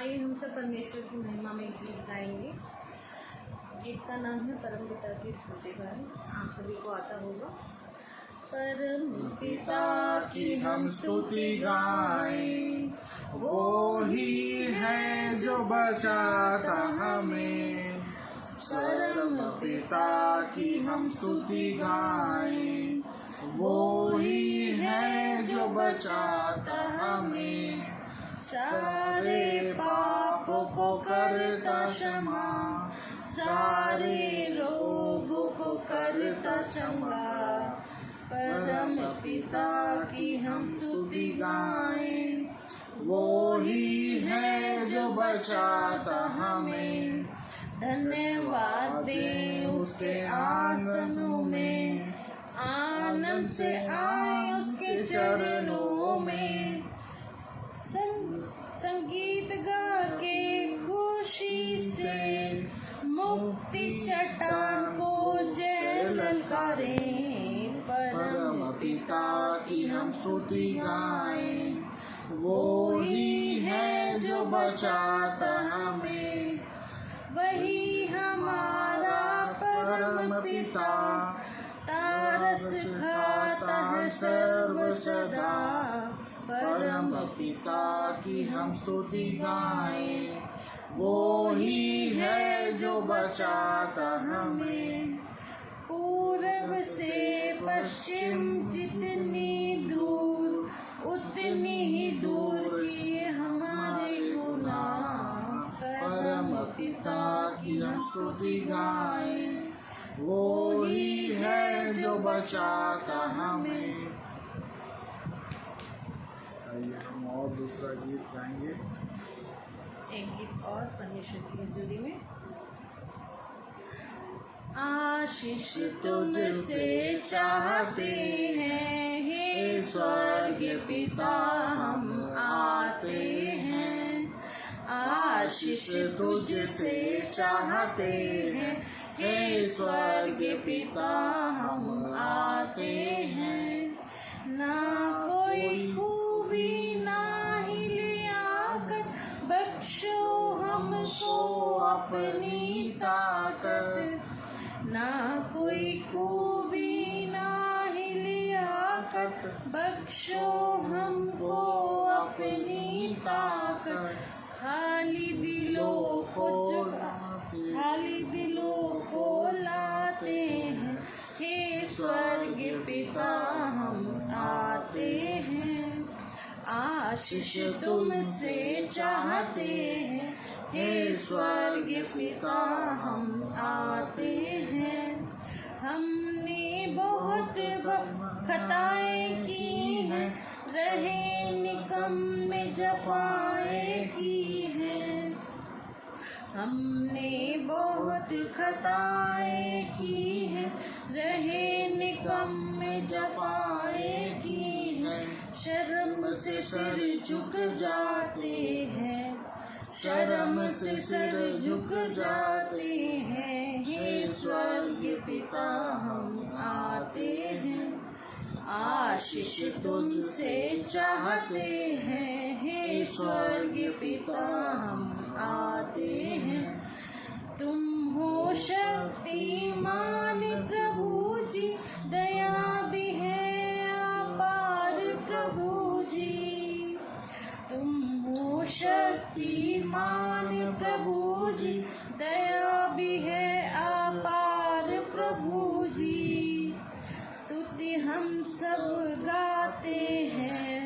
आइए हम सब परमेश्वर की महिमा में गीत गाएंगे। गीत का नाम है परम पिता की स्तुति गाएं। आप सभी को आता होगा। परम पिता की हम स्तुति गाएं, वो ही है जो बचाता हमें। परम पिता की हम स्तुति गाएं, वो ही है जो बचाता हमें। सारे पापों को करता क्षमा, सारे रोगों को करता चंगा। परम पिता की हम स्तुति गाएं, वो ही है जो बचाता हमें। धन्यवाद दें उसके आसनों में, आनंद से आए उसके चरणों में। संगीत गा के खुशी से मुक्ति चट्टान को जय ललकारें। परम पिता की हम स्तुति गाएं, वो ही है जो बचाता हमें। वही हमारा परम पिता, तारस खाता है सर्व सदा। परम पिता की हम स्तुति गाएं, वो ही है जो बचाता हमें। पूरब से पश्चिम जितनी दूर, उतनी ही दूर किए हमारे गुनाह। परम पिता की हम स्तुति गाएं, वो ही है जो बचाता हमें। आइए हम और दूसरा गीत गाएंगे। एक गीत और परमेश्वर की हजूरी में। आशीष तुमसे चाहते हैं हे स्वर्गीय पिता, हम आते हैं। आशीष तुझसे चाहते हैं हे स्वर्गीय पिता, हम आते हैं। ना कोई खूबी ना ही लियाकत, बख्शो हमको अपनी ताकत। ना कोई खूबी ना ही लियाकत, बख्शो हमको अपनी ताकत। खाली दिलों को लाते हैं हे स्वर्गीय पिता, हम आते हैं। आशीष तुमसे चाहते हैं हे स्वर्गीय पिता, हम आते हैं। हमने बहुत खताएं की हैं, रहे निकम्मे जफाएं की हैं। हमने बहुत खताएं की हैं, रहे निकम्मे जफाएं की हैं। शर्म से सिर झुक जाते हैं, शर्म से सिर झुक जाते हैं हे स्वर्गीय पिता, हम आते हैं। आशीष तुमसे चाहते हैं हे स्वर्गीय पिता, हम आते हैं। तुम हो शक्तिमान प्रभु जी, दया भी है अपार प्रभु जी। तुम हो शक्तिमान प्रभु जी, दया भी है अपार प्रभु जी। स्तुति हम सब गाते हैं,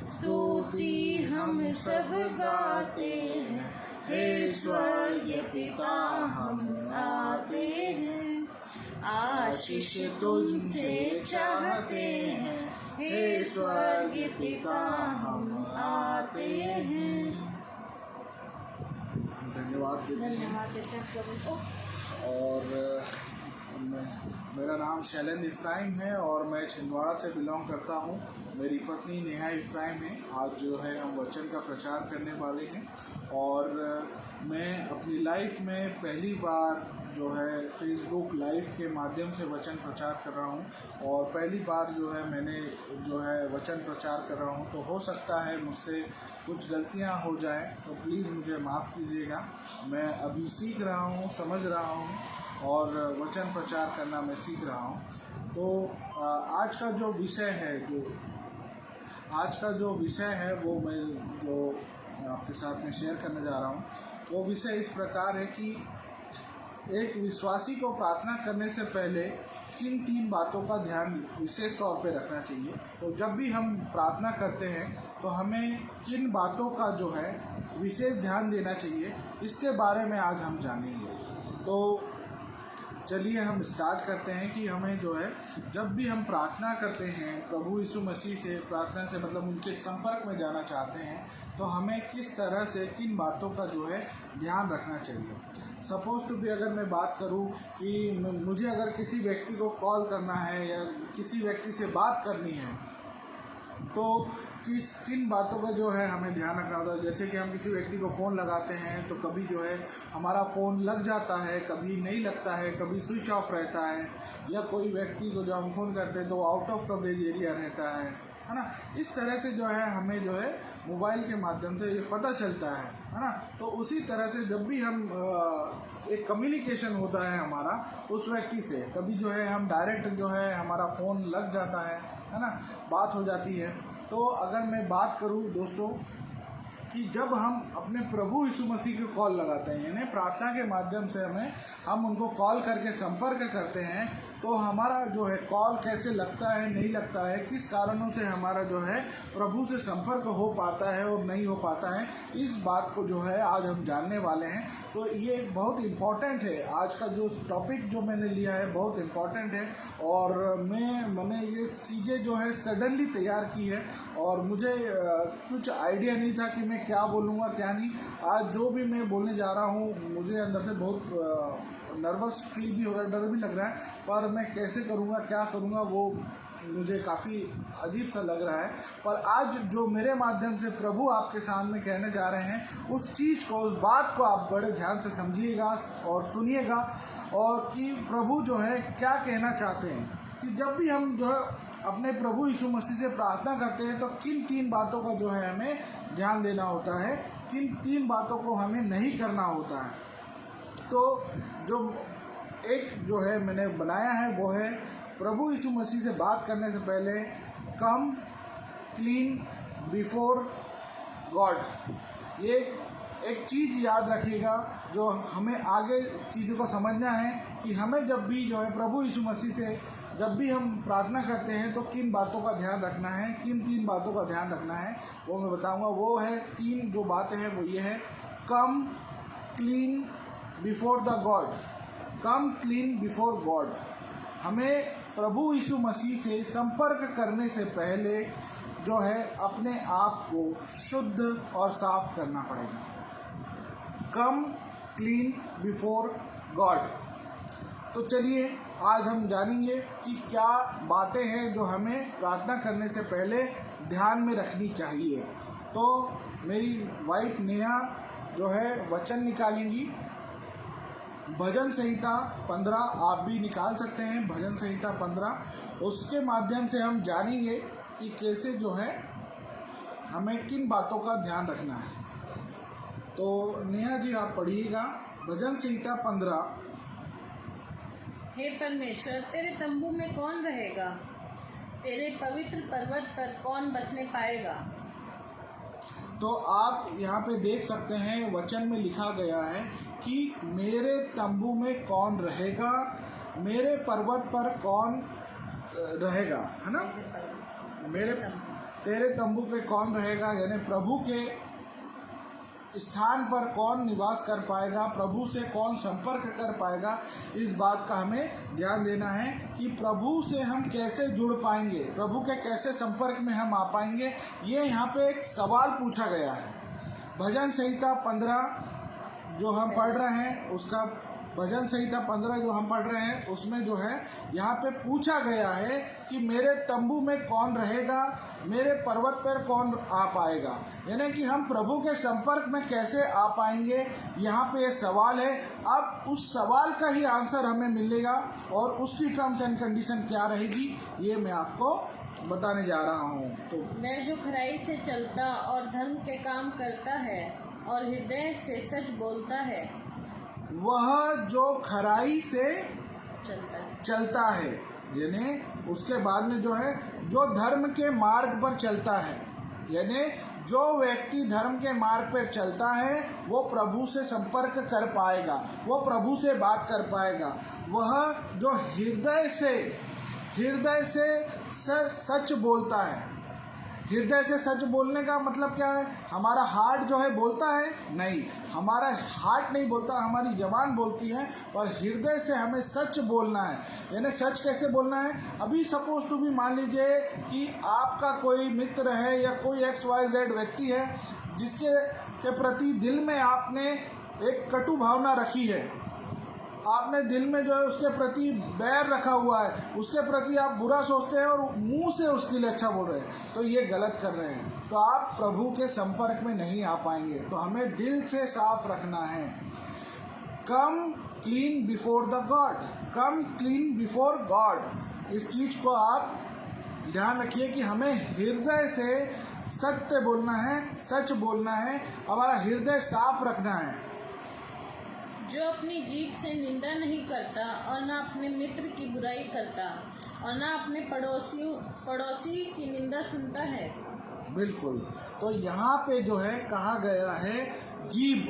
स्तुति हम सब गाते हैं हे स्वर्गीय पिता, हम आते हैं। आशीष तुमसे चाहते हैं हे स्वर्गीय पिता, हम आते हैं। धन्यवाद देते हैं प्रभु को। और मेरा नाम शैलेंद्र इफ्राहिम है और मैं छिंदवाड़ा से बिलोंग करता हूँ। मेरी पत्नी नेहा इफ्राहिम है। आज जो है हम वचन का प्रचार करने वाले हैं और मैं अपनी लाइफ में पहली बार जो है फेसबुक लाइव के माध्यम से वचन प्रचार कर रहा हूँ और पहली बार जो है मैंने जो है वचन प्रचार कर रहा हूँ, तो हो सकता है मुझसे कुछ गलतियाँ हो जाए, तो प्लीज़ मुझे माफ़ कीजिएगा। मैं अभी सीख रहा हूँ, समझ रहा हूँ और वचन प्रचार करना मैं सीख रहा हूँ। तो आज का जो विषय है वो मैं जो आपके साथ में शेयर करने जा रहा हूँ, वो विषय इस प्रकार है कि एक विश्वासी को प्रार्थना करने से पहले किन 3 बातों का ध्यान विशेष तौर पे रखना चाहिए। तो जब भी हम प्रार्थना करते हैं तो हमें किन बातों का जो है विशेष ध्यान देना चाहिए, इसके बारे में आज हम जानेंगे। तो चलिए हम स्टार्ट करते हैं कि हमें जो है जब भी हम प्रार्थना करते हैं प्रभु यीशु मसीह से, प्रार्थना से मतलब उनके संपर्क में जाना चाहते हैं, तो हमें किस तरह से किन बातों का जो है ध्यान रखना चाहिए। सपोज टू भी अगर मैं बात करूं कि मुझे अगर किसी व्यक्ति को कॉल करना है या किसी व्यक्ति से बात करनी है, तो किन बातों का जो है हमें ध्यान रखना होता है। जैसे कि हम किसी व्यक्ति को फ़ोन लगाते हैं तो कभी जो है हमारा फ़ोन लग जाता है, कभी नहीं लगता है, कभी स्विच ऑफ रहता है, या कोई व्यक्ति को जब हम फ़ोन करते हैं तो आउट ऑफ कवरेज एरिया रहता है ना। इस तरह से जो है हमें जो है मोबाइल के माध्यम से ये पता चलता है ना। तो उसी तरह से जब भी हम एक कम्युनिकेशन होता है हमारा उस व्यक्ति से, कभी जो है हम डायरेक्ट जो है हमारा फ़ोन लग जाता है ना, बात हो जाती है। तो अगर मैं बात करूं दोस्तों कि जब हम अपने प्रभु यीशु मसीह को कॉल लगाते हैं, यानी प्रार्थना के माध्यम से हम उनको कॉल करके संपर्क करते हैं, तो हमारा जो है कॉल कैसे लगता है, नहीं लगता है, किस कारणों से हमारा जो है प्रभु से संपर्क हो पाता है और नहीं हो पाता है, इस बात को जो है आज हम जानने वाले हैं। तो ये बहुत इम्पॉर्टेंट है। आज का जो टॉपिक जो मैंने लिया है बहुत इम्पॉर्टेंट है और मैंने ये चीज़ें जो है सडनली तैयार की है और मुझे कुछ आइडिया नहीं था कि मैं क्या बोलूँगा क्या नहीं। आज जो भी मैं बोलने जा रहा हूँ मुझे अंदर से बहुत नर्वस फील भी हो रहा है, डर भी लग रहा है, पर मैं कैसे करूँगा, क्या करूँगा, वो मुझे काफ़ी अजीब सा लग रहा है। पर आज जो मेरे माध्यम से प्रभु आपके सामने कहने जा रहे हैं, उस चीज़ को, उस बात को आप बड़े ध्यान से समझिएगा और सुनिएगा, और कि प्रभु जो है क्या कहना चाहते हैं। कि जब भी हम जो है अपने प्रभु यीशु मसीह से प्रार्थना करते हैं तो किन 3 बातों का जो है हमें ध्यान देना होता है, किन 3 बातों को हमें नहीं करना होता है। तो जो एक जो है मैंने बनाया है वो है प्रभु यीशु मसीह से बात करने से पहले कम क्लीन बिफोर गॉड। ये एक चीज़ याद रखिएगा जो हमें आगे चीज़ों को समझना है कि हमें जब भी जो है प्रभु यीशु मसीह से जब भी हम प्रार्थना करते हैं तो किन बातों का ध्यान रखना है, किन 3 बातों का ध्यान रखना है, वो मैं बताऊंगा। वो है 3 जो बातें हैं वो ये है, कम clean before the God. Come clean before God. हमें प्रभु यीशु मसीह से संपर्क करने से पहले जो है अपने आप को शुद्ध और साफ करना पड़ेगा। कम क्लीन बिफोर गॉड। तो चलिए आज हम जानेंगे कि क्या बातें हैं जो हमें प्रार्थना करने से पहले ध्यान में रखनी चाहिए। तो मेरी वाइफ नेहा जो है वचन निकालेंगी, भजन संहिता 15 आप भी निकाल सकते हैं, भजन संहिता 15। उसके माध्यम से हम जानेंगे कि कैसे जो है हमें किन बातों का ध्यान रखना है। तो नेहा जी आप पढ़िएगा भजन संहिता 15। हे परमेश्वर, तेरे तंबू में कौन रहेगा? तेरे पवित्र पर्वत पर कौन बसने पाएगा? तो आप यहाँ पे देख सकते हैं वचन में लिखा गया है कि मेरे तंबू में कौन रहेगा, मेरे पर्वत पर कौन रहेगा, है ना। तेरे तंबू पे कौन रहेगा, यानी प्रभु के स्थान पर कौन निवास कर पाएगा, प्रभु से कौन संपर्क कर पाएगा। इस बात का हमें ध्यान देना है कि प्रभु से हम कैसे जुड़ पाएंगे, प्रभु के कैसे संपर्क में हम आ पाएंगे। ये यहाँ पे एक सवाल पूछा गया है। भजन संहिता 15 जो हम पढ़ रहे हैं उसका भजन संहिता 15 जो हम पढ़ रहे हैं उसमें जो है यहाँ पे पूछा गया है कि मेरे तंबू में कौन रहेगा, मेरे पर्वत पर कौन आ पाएगा, यानी कि हम प्रभु के संपर्क में कैसे आ पाएंगे, यहाँ पे ये सवाल है। अब उस सवाल का ही आंसर हमें मिलेगा और उसकी टर्म्स एंड कंडीशन क्या रहेगी ये मैं आपको बताने जा रहा हूँ। तो मैं जो खराई से चलता और धर्म के काम करता है और हृदय से सच बोलता है, वह जो खराई से चलता है, यानी उसके बाद में जो है जो धर्म के मार्ग पर चलता है, यानी जो व्यक्ति धर्म के मार्ग पर चलता है वो प्रभु से संपर्क कर पाएगा, वो प्रभु से बात कर पाएगा। वह जो हृदय से सच बोलता है। हृदय से सच बोलने का मतलब क्या है? हमारा हार्ट जो है बोलता है? नहीं, हमारा हार्ट नहीं बोलता, हमारी ज़बान बोलती है, पर हृदय से हमें सच बोलना है। यानी सच कैसे बोलना है? अभी सपोज टू भी मान लीजिए कि आपका कोई मित्र है या कोई XYZ व्यक्ति है जिसके प्रति दिल में आपने एक कटु भावना रखी है, आपने दिल में जो है उसके प्रति बैर रखा हुआ है, उसके प्रति आप बुरा सोचते हैं और मुंह से उसके लिए अच्छा बोल रहे हैं, तो ये गलत कर रहे हैं, तो आप प्रभु के संपर्क में नहीं आ पाएंगे। तो हमें दिल से साफ रखना है। कम clean before the God, come clean before God, इस चीज़ को आप ध्यान रखिए कि हमें हृदय से सत्य बोलना है, सच बोलना है, हमारा हृदय साफ रखना है। जो अपनी जीभ से निंदा नहीं करता और ना अपने मित्र की बुराई करता और ना अपने पड़ोसी की निंदा सुनता है। बिल्कुल, तो यहाँ पे जो है कहा गया है जीभ,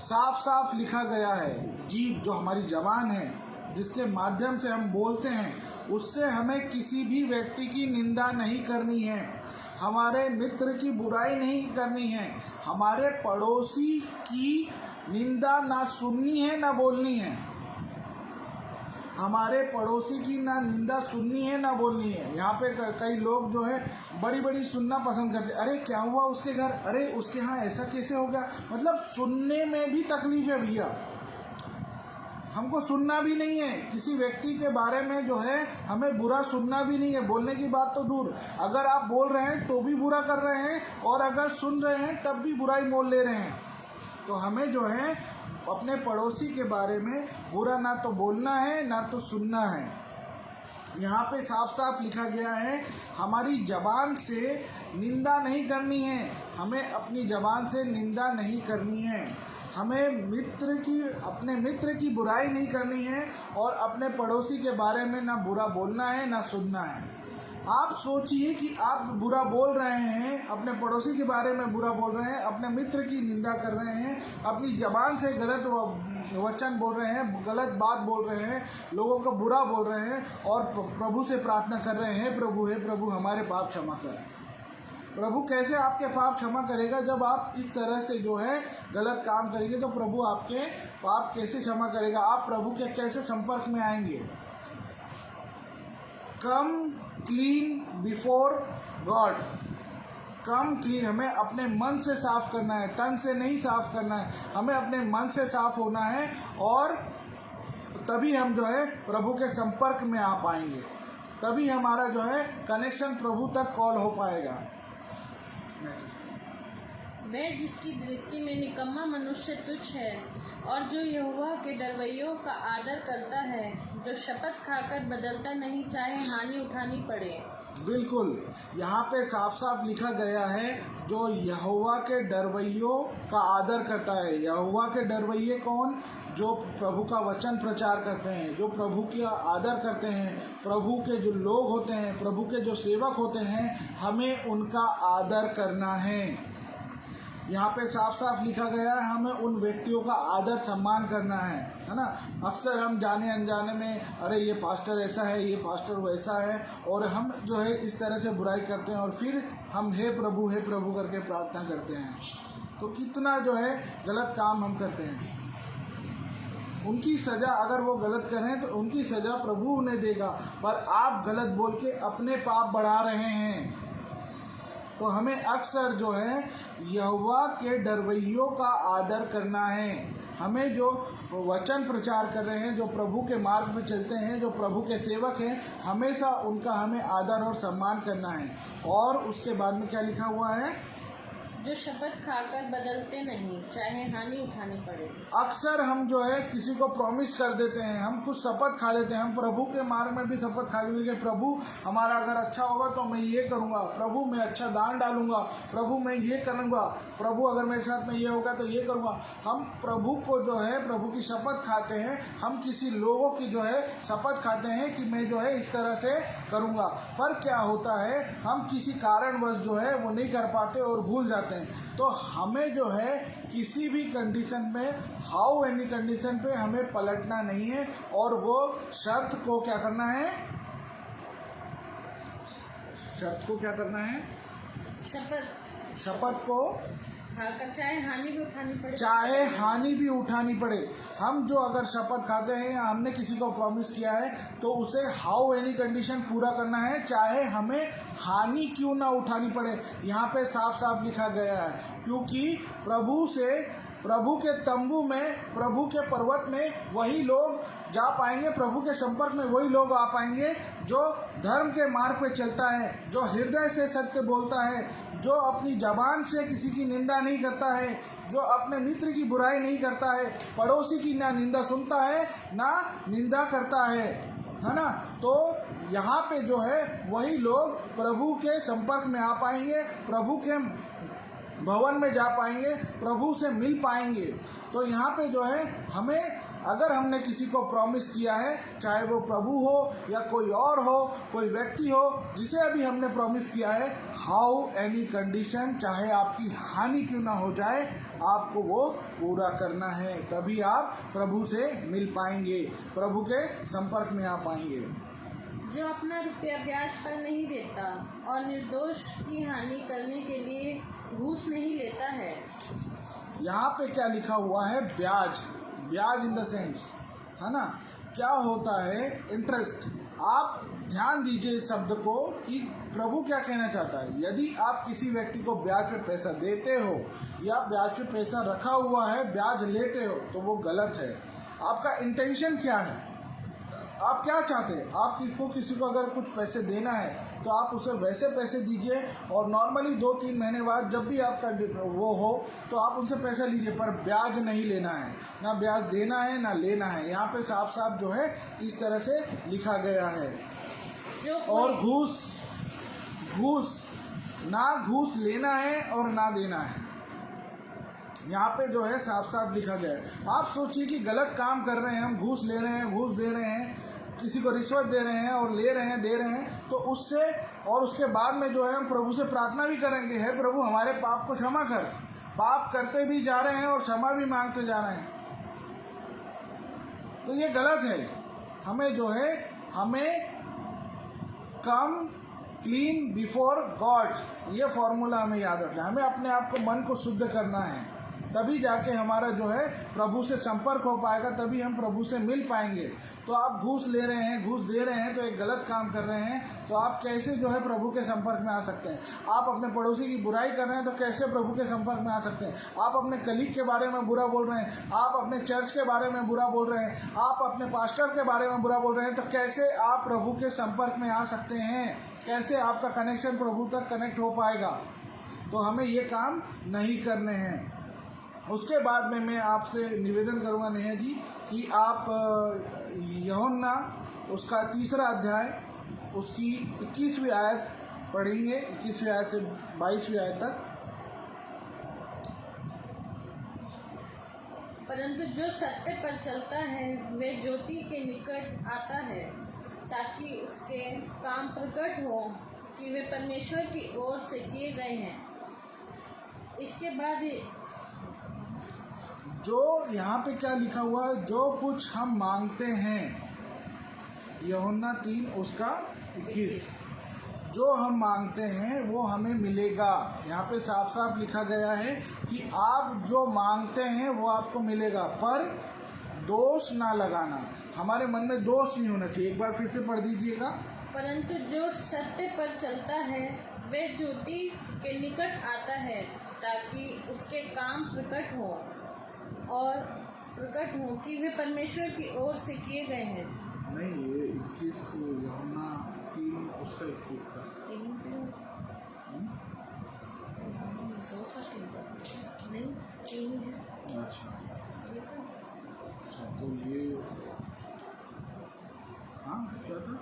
साफ साफ लिखा गया है। जीभ जो हमारी ज़बान है जिसके माध्यम से हम बोलते हैं, उससे हमें किसी भी व्यक्ति की निंदा नहीं करनी है, हमारे मित्र की बुराई नहीं करनी है, हमारे पड़ोसी की निंदा ना सुननी है ना बोलनी है, हमारे पड़ोसी की ना निंदा सुननी है ना बोलनी है। यहाँ पे कई लोग जो है बड़ी बड़ी सुनना पसंद करते, अरे क्या हुआ उसके घर, अरे उसके यहाँ ऐसा कैसे हो गया, मतलब सुनने में भी तकलीफ है भैया। हमको सुनना भी नहीं है, किसी व्यक्ति के बारे में जो है हमें बुरा सुनना भी नहीं है, बोलने की बात तो दूर, अगर आप बोल रहे हैं तो भी बुरा कर रहे हैं और अगर सुन रहे हैं तब भी बुराई मोल ले रहे हैं। तो हमें जो है अपने पड़ोसी के बारे में बुरा ना तो बोलना है ना तो सुनना है। यहाँ पे साफ साफ लिखा गया है हमारी ज़बान से निंदा नहीं करनी है, हमें अपनी ज़बान से निंदा नहीं करनी है, हमें अपने मित्र की बुराई नहीं करनी है और अपने पड़ोसी के बारे में ना बुरा बोलना है ना सुनना है। आप सोचिए कि आप बुरा बोल रहे हैं, अपने पड़ोसी के बारे में बुरा बोल रहे हैं, अपने मित्र की निंदा कर रहे हैं, अपनी ज़बान से गलत वचन बोल रहे हैं, गलत बात बोल रहे हैं, लोगों को बुरा बोल रहे हैं और प्रभु से प्रार्थना कर रहे हैं, हे प्रभु हमारे पाप क्षमा कर। प्रभु कैसे आपके पाप क्षमा करेगा? जब आप इस तरह से जो है गलत काम करेंगे तो प्रभु आपके पाप कैसे क्षमा करेगा? आप प्रभु के कैसे संपर्क में आएंगे? कम क्लीन बिफोर गॉड, कम क्लीन, हमें अपने मन से साफ करना है, तन से नहीं साफ करना है, हमें अपने मन से साफ होना है और तभी हम जो है प्रभु के संपर्क में आ पाएंगे, तभी हमारा जो है कनेक्शन प्रभु तक कॉल हो पाएगा। मैं जिसकी दृष्टि में निकम्मा मनुष्य तुच्छ है और जो यहोवा के डरवैयों का आदर करता है, जो शपथ खाकर बदलता नहीं, चाहे हानि उठानी पड़े। बिल्कुल, यहाँ पे साफ साफ लिखा गया है जो यहोवा के डरवैयों का आदर करता है। यहोवा के डरवैये कौन? जो प्रभु का वचन प्रचार करते हैं, जो प्रभु का आदर करते हैं, प्रभु के जो लोग होते हैं, प्रभु के जो सेवक होते हैं, हमें उनका आदर करना है। यहाँ पे साफ साफ लिखा गया है हमें उन व्यक्तियों का आदर सम्मान करना है ना। अक्सर हम जाने अनजाने में अरे ये पास्टर ऐसा है, ये पास्टर वैसा है, और हम जो है इस तरह से बुराई करते हैं और फिर हम हे प्रभु करके प्रार्थना करते हैं। तो कितना जो है गलत काम हम करते हैं। उनकी सज़ा, अगर वो गलत करें तो उनकी सज़ा प्रभु उन्हें देगा, पर आप गलत बोल के अपने पाप बढ़ा रहे हैं। तो हमें अक्सर जो है यहोवा के डरवैयों का आदर करना है। हमें जो वचन प्रचार कर रहे हैं, जो प्रभु के मार्ग में चलते हैं, जो प्रभु के सेवक हैं, हमेशा उनका हमें आदर और सम्मान करना है। और उसके बाद में क्या लिखा हुआ है? जो शपथ खाकर बदलते नहीं, चाहे हानि उठानी पड़े। अक्सर हम जो है किसी को प्रॉमिस कर देते हैं, हम कुछ शपथ खा लेते हैं। हम प्रभु के मार्ग में भी शपथ खा लेते हैं कि प्रभु हमारा अगर अच्छा होगा तो मैं ये करूँगा, प्रभु मैं अच्छा दान डालूंगा, प्रभु मैं ये करूँगा, प्रभु अगर मेरे साथ में ये होगा तो ये करूँगा। हम प्रभु को जो है प्रभु की शपथ खाते हैं, हम किसी लोगों की जो है शपथ खाते हैं कि मैं जो है इस तरह से करूँगा। पर क्या होता है, हम किसी कारणवश जो है वो नहीं कर पाते और भूल जाते हैं। तो हमें जो है किसी भी कंडीशन में, हाउ एनी कंडीशन पे हमें पलटना नहीं है और वो शर्त को क्या करना है? शर्त को क्या करना है? शपथ को खाकर चाहे हानि भी उठानी पड़े, चाहे हानि भी उठानी पड़े। हम जो अगर शपथ खाते हैं या हमने किसी को प्रॉमिस किया है तो उसे हाउ एनी कंडीशन पूरा करना है, चाहे हमें हानि क्यों ना उठानी पड़े। यहाँ पे साफ साफ लिखा गया है, क्योंकि प्रभु के तंबू में, प्रभु के पर्वत में वही लोग जा पाएंगे, प्रभु के संपर्क में वही लोग आ पाएंगे जो धर्म के मार्ग पे चलता है, जो हृदय से सत्य बोलता है, जो अपनी जबान से किसी की निंदा नहीं करता है, जो अपने मित्र की बुराई नहीं करता है, पड़ोसी की ना निंदा सुनता है ना निंदा करता है ना। तो यहाँ पे जो है वही लोग प्रभु के संपर्क में आ पाएंगे, प्रभु के भवन में जा पाएंगे, प्रभु से मिल पाएंगे। तो यहाँ पे जो है हमें, अगर हमने किसी को प्रॉमिस किया है, चाहे वो प्रभु हो या कोई और हो, कोई व्यक्ति हो जिसे अभी हमने प्रॉमिस किया है, हाउ एनी कंडीशन, चाहे आपकी हानि क्यों ना हो जाए, आपको वो पूरा करना है। तभी आप प्रभु से मिल पाएंगे, प्रभु के संपर्क में आ पाएंगे। जो अपना रुपया ब्याज पर नहीं देता और निर्दोष की हानि करने के लिए घूस नहीं लेता है। यहाँ पे क्या लिखा हुआ है? ब्याज, ब्याज इन द सेंस, है ना, क्या होता है? इंटरेस्ट। आप ध्यान दीजिए इस शब्द को कि प्रभु क्या कहना चाहता है। यदि आप किसी व्यक्ति को ब्याज पे पैसा देते हो या ब्याज पे पैसा रखा हुआ है, ब्याज लेते हो, तो वो गलत है। आपका इंटेंशन क्या है? आप क्या चाहते हैं? आप किसी को अगर कुछ पैसे देना है तो आप उसे वैसे पैसे दीजिए, और नॉर्मली 2-3 महीने बाद जब भी आपका वो हो तो आप उनसे पैसा लीजिए, पर ब्याज नहीं लेना है, ना ब्याज देना है ना लेना है। यहाँ पे साफ साफ जो है इस तरह से लिखा गया है। और घूस लेना है और ना देना है, यहाँ पे जो है साफ साफ लिखा गया है। आप सोचिए कि गलत काम कर रहे हैं, हम घूस ले रहे हैं, घूस दे रहे हैं, किसी को रिश्वत दे रहे हैं और ले रहे हैं, दे रहे हैं, तो उससे और उसके बाद में जो है हम प्रभु से प्रार्थना भी करेंगे, हे प्रभु हमारे पाप को क्षमा कर। पाप करते भी जा रहे हैं और क्षमा भी मांगते जा रहे हैं, तो ये गलत है। हमें जो है, हमें कम क्लीन बिफोर गॉड, ये फॉर्मूला हमें याद रखना है। हमें अपने आप को, मन को शुद्ध करना है, तभी जाके हमारा जो है प्रभु से संपर्क हो पाएगा, तभी हम प्रभु से मिल पाएंगे। तो आप घूस ले रहे हैं, घूस दे रहे हैं, तो एक गलत काम कर रहे हैं, तो आप कैसे जो है प्रभु के संपर्क में आ सकते हैं? आप अपने पड़ोसी की बुराई कर रहे हैं तो कैसे प्रभु के संपर्क में आ सकते हैं? आप अपने कलीग के बारे में बुरा बोल रहे हैं, आप अपने चर्च के बारे में बुरा बोल रहे हैं, आप अपने पास्टर के बारे में बुरा बोल रहे हैं, तो कैसे आप प्रभु के संपर्क में आ सकते हैं? कैसे आपका कनेक्शन प्रभु तक कनेक्ट हो पाएगा? तो हमें ये काम नहीं करने हैं। उसके बाद में मैं आपसे निवेदन करूंगा नेहा जी कि आप यूहन्ना उसका 3 अध्याय उसकी 21वीं आयत पढ़ेंगे, 21वीं आयत से 22वीं आयत तक। परंतु जो सत्य पर चलता है वे ज्योति के निकट आता है, ताकि उसके काम प्रकट हो कि वे परमेश्वर की ओर से किए गए हैं। इसके बाद जो यहाँ पे क्या लिखा हुआ है? जो कुछ हम मांगते हैं, यूहन्ना 3 उसका 21, जो हम मांगते हैं वो हमें मिलेगा। यहाँ पे साफ साफ लिखा गया है कि आप जो मांगते हैं वो आपको मिलेगा, पर दोष ना लगाना। हमारे मन में दोष नहीं होना चाहिए। एक बार फिर से पढ़ दीजिएगा। परंतु जो सत्य पर चलता है वे ज्योति के निकट आता है, ताकि उसके काम प्रकट हो और प्रकट हों कि वे परमेश्वर की ओर से किए गए हैं। नहीं, ये 21 यूहन्ना 3 उसका 21 था। नहीं, 3 है। अच्छा, तो ये हाँ क्या था?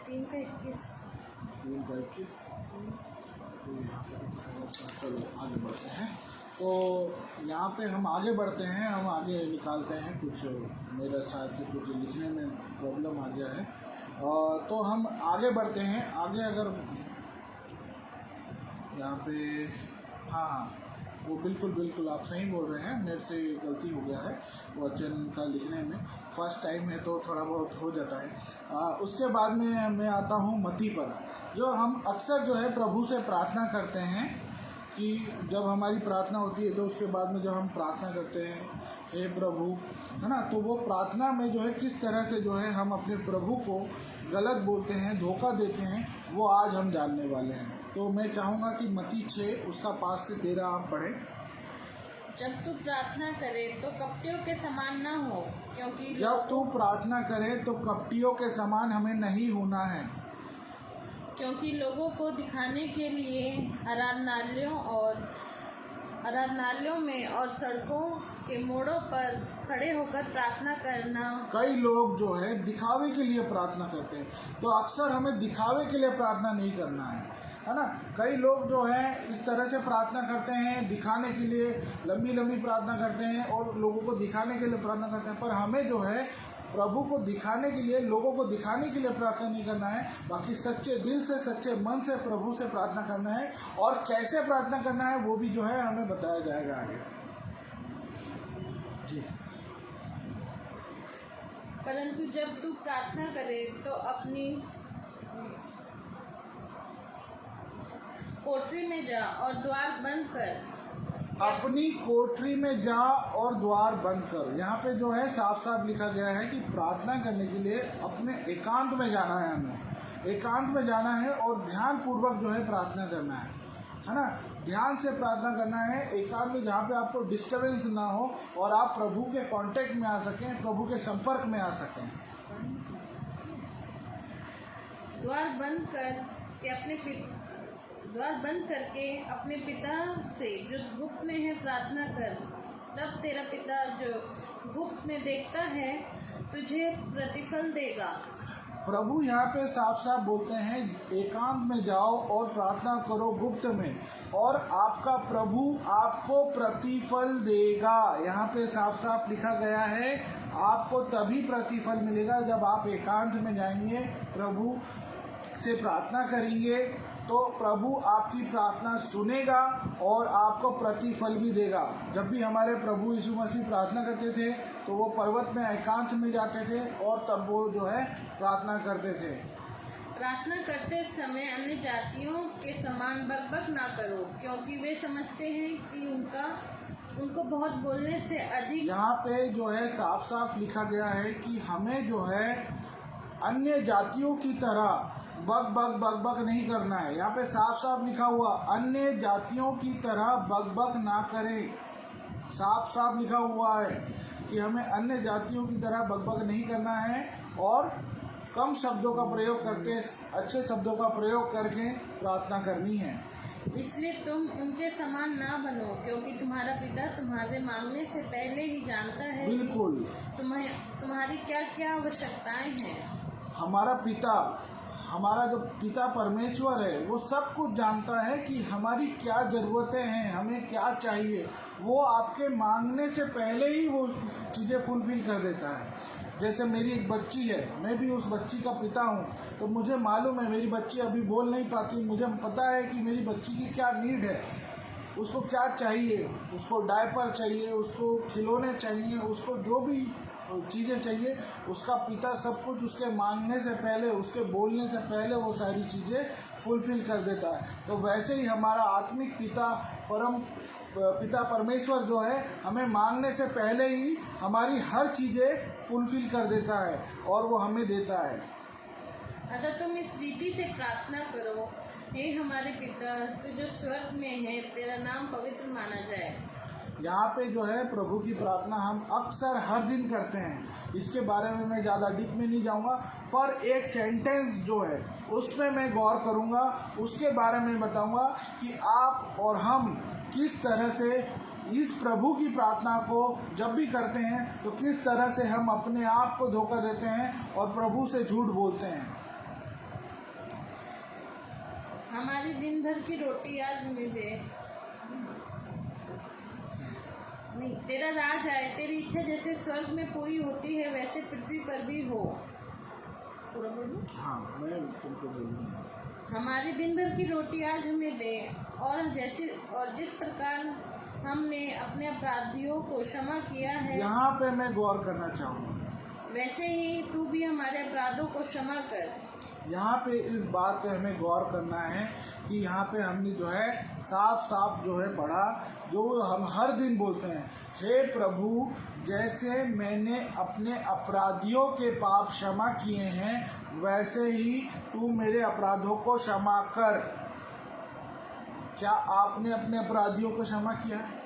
3 का 21। 3 का 21। तो यहाँ पे चलो आगे बढ़ते हैं। तो यहाँ पे हम आगे बढ़ते हैं, हम आगे निकालते हैं कुछ, मेरे साथ कुछ लिखने में प्रॉब्लम आ गया है। और तो हम आगे बढ़ते हैं। आगे अगर यहाँ पे हाँ, वो बिल्कुल आप सही बोल रहे हैं, मेरे से गलती हो गया है वचन का लिखने में। फर्स्ट टाइम है तो थोड़ा बहुत हो जाता है। उसके बाद में मैं आता हूँ मत्ती पर। जो हम अक्सर जो है प्रभु से प्रार्थना करते हैं कि जब हमारी प्रार्थना होती है तो उसके बाद में जो हम प्रार्थना करते हैं, हे प्रभु, है ना, तो वो प्रार्थना में जो है किस तरह से जो है हम अपने प्रभु को गलत बोलते हैं, धोखा देते हैं, वो आज हम जानने वाले हैं। तो मैं चाहूँगा कि मत्ती 6 उसका 5 से 13 आप पढ़ें। जब तू प्रार्थना करे तो कपटियों के समान न हो, क्योंकि जब तू प्रार्थना करे तो कपटियों के समान हमें नहीं होना है, क्योंकि लोगों को दिखाने के लिए आराधनालयों में और सड़कों के मोड़ों पर खड़े होकर प्रार्थना करना। कई लोग जो है दिखावे के लिए प्रार्थना करते हैं, तो अक्सर हमें दिखावे के लिए प्रार्थना नहीं करना है ना। कई लोग जो है इस तरह से प्रार्थना करते हैं, दिखाने के लिए लंबी प्रार्थना करते हैं और लोगों को दिखाने के लिए प्रार्थना करते हैं। पर हमें जो है प्रभु को दिखाने के लिए, लोगों को दिखाने के लिए प्रार्थना नहीं करना है, बाकी सच्चे दिल से, सच्चे मन से प्रभु से प्रार्थना करना है। और कैसे प्रार्थना करना है वो भी जो है हमें बताया जाएगा आगे। जी। परंतु जब तू प्रार्थना करे तो अपनी कोठरी में जा और द्वार बंद कर। अपनी कोठरी में जा और द्वार बंद कर। यहाँ पे जो है साफ लिखा गया है कि प्रार्थना करने के लिए अपने एकांत में जाना है, हमें एकांत में जाना है और ध्यान पूर्वक जो है प्रार्थना करना है ना। ध्यान से प्रार्थना करना है एकांत में, जहाँ पे आपको डिस्टर्बेंस ना हो और आप प्रभु के कांटेक्ट में आ सकें, प्रभु के संपर्क में आ सकें। द्वार बंद करके अपने पिता से जो गुप्त में है प्रार्थना कर, तब तेरा पिता जो गुप्त में देखता है तुझे प्रतिफल देगा। प्रभु यहाँ पे साफ बोलते हैं एकांत में जाओ और प्रार्थना करो गुप्त में, और आपका प्रभु आपको प्रतिफल देगा। यहाँ पे साफ लिखा गया है आपको तभी प्रतिफल मिलेगा जब आप एकांत में जाएंगे, प्रभु से प्रार्थना करेंगे, तो प्रभु आपकी प्रार्थना सुनेगा और आपको प्रतिफल भी देगा। जब भी हमारे प्रभु यीशु मसीह प्रार्थना करते थे तो वो पर्वत में एकांत में जाते थे और तब वो जो है प्रार्थना करते थे। प्रार्थना करते समय अन्य जातियों के समान बकबक ना करो, क्योंकि वे समझते हैं कि उनको बहुत बोलने से अधिक। यहाँ पे जो है साफ लिखा गया है कि हमें जो है अन्य जातियों की तरह बक नहीं करना है। यहाँ पे साफ लिखा हुआ अन्य जातियों की तरह बक ना करें। साफ लिखा हुआ है कि हमें अन्य जातियों की तरह बक नहीं करना है और कम शब्दों का प्रयोग करके, अच्छे शब्दों का प्रयोग करके प्रार्थना करनी है। इसलिए तुम उनके समान ना बनो, क्योंकि तुम्हारा पिता तुम्हारे मांगने से पहले ही जानता है। बिल्कुल, तुम्हारी क्या क्या आवश्यकताएं हैं। हमारा जो पिता परमेश्वर है वो सब कुछ जानता है कि हमारी क्या ज़रूरतें हैं, हमें क्या चाहिए। वो आपके मांगने से पहले ही वो चीज़ें फुलफिल कर देता है। जैसे मेरी एक बच्ची है, मैं भी उस बच्ची का पिता हूँ, तो मुझे मालूम है मेरी बच्ची अभी बोल नहीं पाती, मुझे पता है कि मेरी बच्ची की क्या नीड है, उसको क्या चाहिए, उसको डायपर चाहिए, उसको खिलौने चाहिए, उसको जो भी चीज़ें चाहिए, उसका पिता सब कुछ उसके मांगने से पहले, उसके बोलने से पहले वो सारी चीज़ें फुलफिल कर देता है। तो वैसे ही हमारा आत्मिक पिता परमेश्वर जो है हमें मांगने से पहले ही हमारी हर चीज़ें फुलफिल कर देता है और वो हमें देता है। अतः तुम इस रीति से प्रार्थना करो, हे हमारे पिता, तू जो स्वर्ग में है, तेरा नाम पवित्र माना जाए, यहाँ पे जो है प्रभु की प्रार्थना हम अक्सर हर दिन करते हैं। इसके बारे में मैं ज़्यादा डीप में नहीं जाऊँगा, पर एक सेंटेंस जो है उसमें मैं गौर करूँगा, उसके बारे में बताऊँगा कि आप और हम किस तरह से इस प्रभु की प्रार्थना को जब भी करते हैं तो किस तरह से हम अपने आप को धोखा देते हैं और प्रभु से झूठ बोलते हैं। हमारी दिन भर की रोटी आज हमें दे। नहीं, तेरा राज आए, तेरी इच्छा जैसे स्वर्ग में पूरी होती है वैसे पृथ्वी पर भी हो। पूरा बोलूं? हाँ, मैं तुमको बोलूँगा। हमारी दिन भर की रोटी आज हमें दे, और जिस प्रकार हमने अपने अपराधियों को क्षमा किया है, यहाँ पे मैं गौर करना चाहूँगा, वैसे ही तू भी हमारे अपराधों को क्षमा कर। यहाँ पे इस बात पे हमें गौर करना है कि यहाँ पे हमने जो है साफ साफ जो है पढ़ा, जो हम हर दिन बोलते हैं, हे प्रभु, जैसे मैंने अपने अपराधियों के पाप क्षमा किए हैं वैसे ही तू मेरे अपराधों को क्षमा कर। क्या आपने अपने अपराधियों को क्षमा किया है?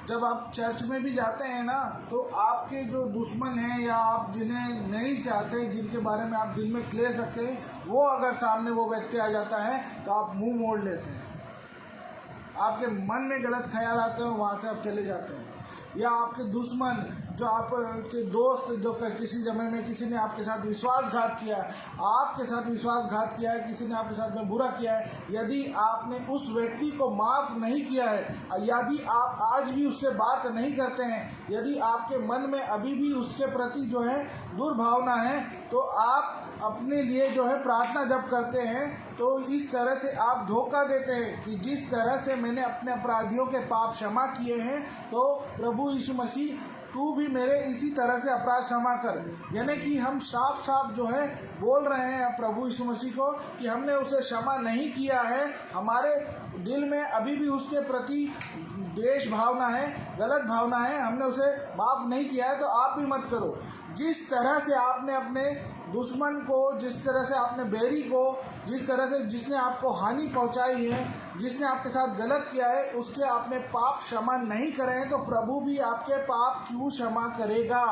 जब आप चर्च में भी जाते हैं ना, तो आपके जो दुश्मन हैं या आप जिन्हें नहीं चाहते, जिनके बारे में आप दिल में क्लेश रखते हैं, वो अगर सामने वो व्यक्ति आ जाता है तो आप मुंह मोड़ लेते हैं। आपके मन में गलत ख्याल आते हैं, वहाँ से आप चले जाते हैं। या आपके दुश्मन, जो आपके दोस्त, जो किसी समय में किसी ने आपके साथ विश्वासघात किया है, आपके साथ विश्वासघात किया है, किसी ने आपके साथ में बुरा किया है, यदि आपने उस व्यक्ति को माफ़ नहीं किया है, यदि आप आज भी उससे बात नहीं करते हैं, यदि आपके मन में अभी भी उसके प्रति जो है दुर्भावना है, तो आप अपने लिए जो है प्रार्थना जब करते हैं तो इस तरह से आप धोखा देते हैं कि जिस तरह से मैंने अपने अपराधियों के पाप क्षमा किए हैं, तो प्रभु यीशु मसीह तू भी मेरे इसी तरह से अपराध क्षमा कर। यानी कि हम साफ साफ जो है बोल रहे हैं प्रभु यीशु मसीह को कि हमने उसे क्षमा नहीं किया है, हमारे दिल में अभी भी उसके प्रति द्वेष भावना है, गलत भावना है, हमने उसे माफ़ नहीं किया है, तो आप भी मत करो। जिस तरह से आपने अपने दुश्मन को, जिस तरह से आपने बैरी को, जिस तरह से जिसने आपको हानि पहुंचाई है, जिसने आपके साथ गलत किया है, उसके आपने पाप क्षमा नहीं करे हैं, तो प्रभु भी आपके पाप क्यों क्षमा करेगा।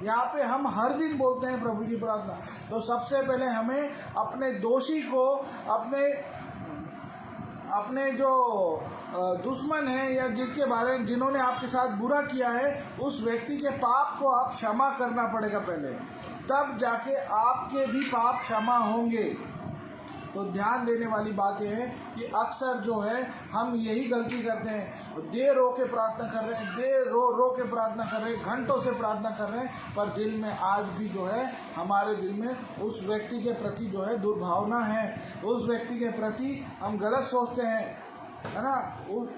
यहाँ पे हम हर दिन बोलते हैं प्रभु की प्रार्थना। तो सबसे पहले हमें अपने दोषी को, अपने जो दुश्मन है या जिसके बारे में जिन्होंने आपके साथ बुरा किया है, उस व्यक्ति के पाप को आप क्षमा करना पड़ेगा पहले, तब जाके आपके भी पाप क्षमा होंगे। तो ध्यान देने वाली बात यह है कि अक्सर जो है हम यही गलती करते हैं, देर रो के प्रार्थना कर रहे हैं, देर रो के प्रार्थना कर रहे हैं, घंटों से प्रार्थना कर रहे हैं, पर दिल में आज भी जो है हमारे दिल में उस व्यक्ति के प्रति जो है दुर्भावना है, उस व्यक्ति के प्रति हम गलत सोचते हैं, है ना।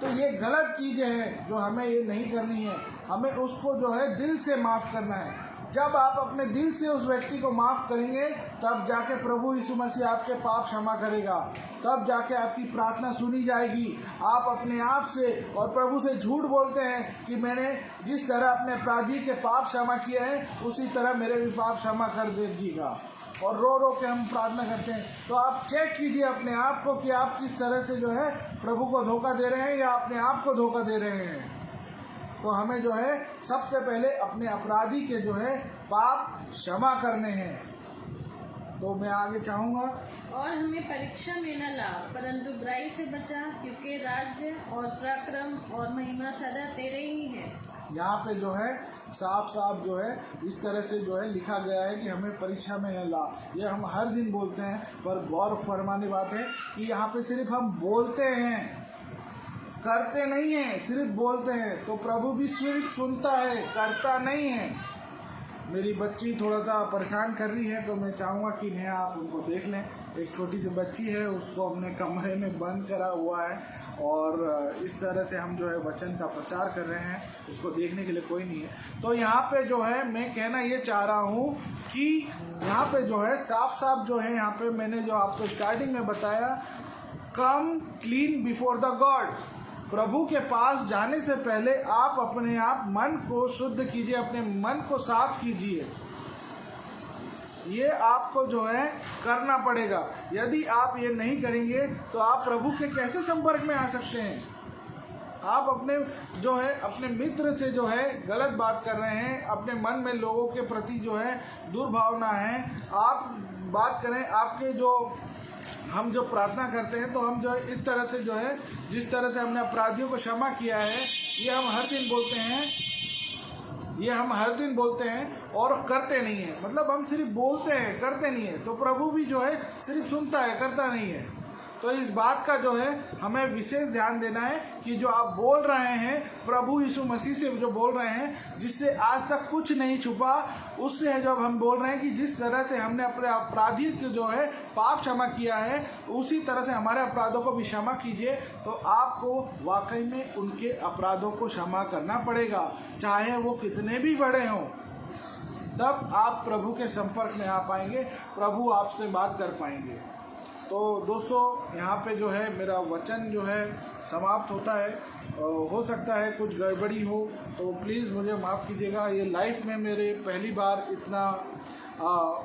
तो ये गलत चीज़ें हैं जो हमें ये नहीं करनी है, हमें उसको जो है दिल से माफ़ करना है। जब आप अपने दिल से उस व्यक्ति को माफ़ करेंगे, तब जाके प्रभु यीशु मसीह आपके पाप क्षमा करेगा, तब जाके आपकी प्रार्थना सुनी जाएगी। आप अपने आप से और प्रभु से झूठ बोलते हैं कि मैंने जिस तरह अपने अपराधी के पाप क्षमा किए हैं, उसी तरह मेरे भी पाप क्षमा कर दीजिएगा, और रो के हम प्रार्थना करते हैं। तो आप चेक कीजिए अपने आप को कि आप किस तरह से जो है प्रभु को धोखा दे रहे हैं या अपने आप को धोखा दे रहे हैं। तो हमें जो है सबसे पहले अपने अपराधी के जो है पाप क्षमा करने हैं। तो मैं आगे चाहूँगा, और हमें परीक्षा में न ला, परंतु बुराई से बचा, क्योंकि राज्य और पराक्रम और महिमा सदा तेरे ही है। यहाँ पे जो है साफ साफ जो है इस तरह से जो है लिखा गया है कि हमें परीक्षा में न ला। ये हम हर दिन बोलते हैं, पर गौर फरमाने बात है कि यहाँ पे सिर्फ हम बोलते हैं, करते नहीं हैं, सिर्फ बोलते हैं। तो प्रभु भी सिर्फ सुनता है, करता नहीं है। मेरी बच्ची थोड़ा सा परेशान कर रही है, तो मैं चाहूँगा कि नेहा आप उनको देख लें। एक छोटी सी बच्ची है, उसको हमने कमरे में बंद करा हुआ है, और इस तरह से हम जो है वचन का प्रचार कर रहे हैं, उसको देखने के लिए कोई नहीं है। तो यहाँ पे जो है मैं कहना ये चाह रहा हूँ कि यहाँ पे जो है साफ साफ जो है, यहाँ पे मैंने जो आपको स्टार्टिंग में बताया, come clean before the god. प्रभु के पास जाने से पहले आप अपने आप मन को शुद्ध कीजिए, अपने मन को साफ कीजिए। ये आपको जो है करना पड़ेगा। यदि आप ये नहीं करेंगे तो आप प्रभु के कैसे संपर्क में आ सकते हैं। आप अपने जो है अपने मित्र से जो है गलत बात कर रहे हैं, अपने मन में लोगों के प्रति जो है दुर्भावना है। आप बात करें आपके जो हम जो प्रार्थना करते हैं तो हम जो है इस तरह से जो है जिस तरह से हमने अपराधियों को क्षमा किया है, ये हम हर दिन बोलते हैं, ये हम हर दिन बोलते हैं और करते नहीं हैं। मतलब हम सिर्फ बोलते हैं, करते नहीं हैं। तो प्रभु भी जो है सिर्फ सुनता है, करता नहीं है। तो इस बात का जो है हमें विशेष ध्यान देना है कि जो आप बोल रहे हैं प्रभु यीशु मसीह से जो बोल रहे हैं, जिससे आज तक कुछ नहीं छुपा, उससे है जब हम बोल रहे हैं कि जिस तरह से हमने अपने अपराधी को जो है पाप क्षमा किया है, उसी तरह से हमारे अपराधों को भी क्षमा कीजिए। तो आपको वाकई में उनके अपराधों को क्षमा करना पड़ेगा, चाहे वो कितने भी बड़े हों। तब आप प्रभु के संपर्क में आ पाएंगे, प्रभु आपसे बात कर पाएंगे। तो दोस्तों, यहाँ पे जो है मेरा वचन जो है समाप्त होता है। हो सकता है कुछ गड़बड़ी हो तो प्लीज़ मुझे माफ़ कीजिएगा। ये लाइफ में मेरे पहली बार इतना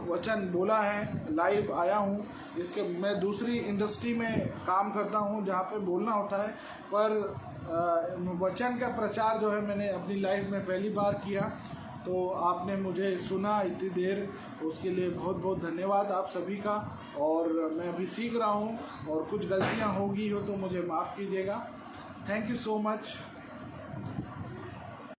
वचन बोला है, लाइव आया हूँ। इसके मैं दूसरी इंडस्ट्री में काम करता हूँ जहाँ पे बोलना होता है, पर वचन का प्रचार जो है मैंने अपनी लाइफ में पहली बार किया। तो आपने मुझे सुना इतनी देर, उसके लिए बहुत बहुत धन्यवाद आप सभी का। और मैं अभी सीख रहा हूँ और कुछ गलतियाँ होगी हो तो मुझे माफ़ कीजिएगा। Thank you so much.